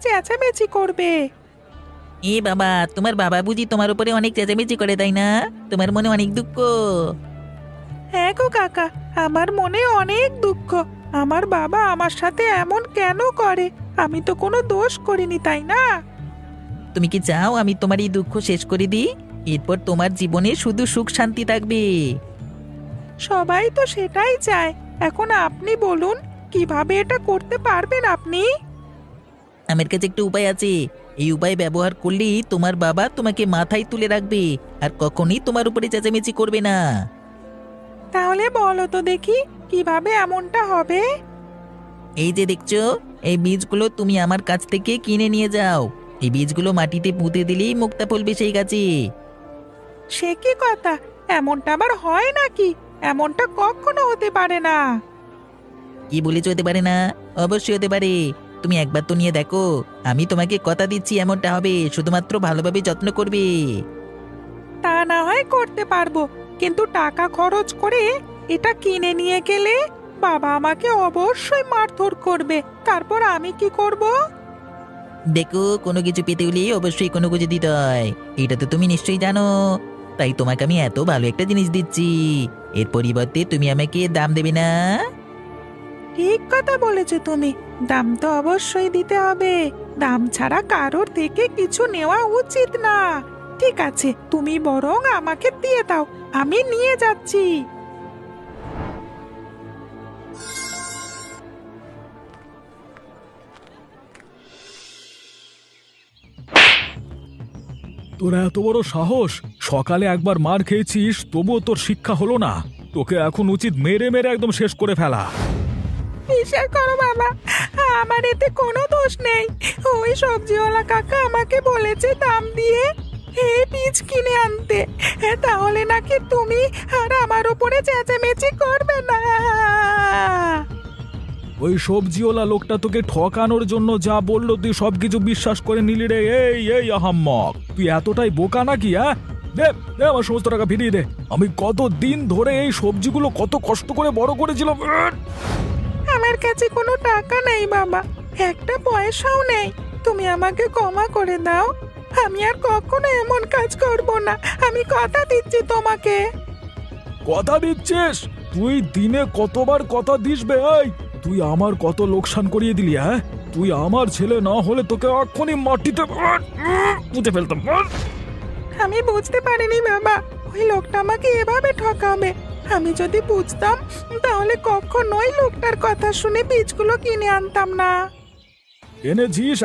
চেঁচামেচি করবে। এ বাবা, তোমার বাবা বুঝি তোমার উপরে অনেক চেঁচামেচি করে, তাই না? তোমার মনে অনেক দুঃখ। হ্যাঁ গো কাকা, আমার মনে অনেক দুঃখ। আমার বাবা আমার সাথে এমন কেন করে? আমি তো কোনো দোষ করিনি, তাই না? তুমি কি চাও আমি তোমার এই দুঃখ শেষ করে দিই? এরপর তোমার জীবনে শুধু সুখ শান্তি থাকবে। সবাই তো সেটাই চায়। এখন আপনি বলুন, কিভাবে এটা করতে পারবেন আপনি? আমার কাছে একটা উপায় আছে। এই উপায় ব্যবহার করলেই তোমার বাবা তোমাকে মাথায় তুলে রাখবে আর কখনই তোমার উপরে চেঁচামেচি করবে না। তাহলে বলো তো দেখি, কিভাবে এমনটা হবে? এই যে দেখছো, এই বীজগুলো তুমি আমার কাছ থেকে কিনে নিয়ে যাও। এই বীজগুলো মাটিতে পুঁতে দিলেই মুক্তা ফলবে সেই গাছে। সে কি কথা? এমনটা আবার হয় নাকি? এমনটা কখনো হতে পারে না। কি বলেছ হতে পারে না? অবশ্যই হতে পারে। তুমি একবার তো নিয়ে দেখো। আমি তোমাকে কথা দিচ্ছি এমনটা হবে, শুধুমাত্র ভালোভাবে যত্ন করবে। তা না হয় করতে পারবো, কিন্তু টাকা খরচ করে এটা কিনে নিয়ে গেলে বাবা আমাকে অবশ্যই মারধর করবে। তারপর আমি কি করব? দেখো, কোনো কিছু পেতে হলে অবশ্যই কোনো কিছু দিতে হয়। এটা তো তুমি নিশ্চয়ই জানো। তাই তোমাকে আমি এত ভালো একটা জিনিস দিচ্ছি, এর পরিবর্তে তুমি আমাকে দাম দেবে না? ঠিক কথা বলেছো তুমি। দাম তো অবশ্যই দিতে হবে। দাম ছাড়া কারোর থেকে কিছু নেওয়া উচিত না। ঠিক আছে, তুমি বরং আমাকে দিয়ে দাও, আমি নিয়ে যাচ্ছি। তোর এত বড় সাহস! সকালে একবার মার খেয়েছিস, তবুও তোর শিক্ষা হলো না? তোকে এখন উচিত মেরে মেরে একদম শেষ করে ফেলা। বিশ্বাস করো বাবা, আমার এতে কোনো দোষ নেই। ওই সবজিওয়ালা কাকা আমাকে বলেছে দাম দিয়ে এই বীজ কিনে আনতে। তাহলে নাকি তুমি আর আমার উপরে চেঁচামেচি করবে না। ওই সবজিওয়ালা লোকটা তোকে ঠকানোর জন্য যা বললো তুই সবকিছু বিশ্বাস করে নিলি রে। এই এই আহাম্মক, তুই এতটাই বোকা নাকি? হ্যাঁ, দে দে আমার সমস্ত টাকা ফিরিয়ে দে। আমি কত দিন ধরে এই সবজিগুলো কত কষ্ট করে বড় করেছিলাম। আমার কাছে কোনো টাকা নেই বাবা, একটা পয়সাও নেই। তুমি আমাকে ক্ষমা করে দাও। আমি আর কখনো এমন কাজ করব না, আমি কথা দিচ্ছি তোমাকে। কথা দিচ্ছিস? তুই দিনে কতবার কথা দিস বে? এই, তুই আমার কত লোকসান করিয়ে দিলি। হ্যাঁ, তুই আমার ছেলে না হলে তোকে এখনই মাটিতে পুঁতে ফেলতাম। আমি বুঝতে পারিনি বাবা, ওই লোকটা আমাকে এভাবে ঠকাবে। আমি যদি বুঝতাম তাহলে কখনোই লোকটার কথা শুনে বীজগুলো কিনে আনতাম না। এনেছিস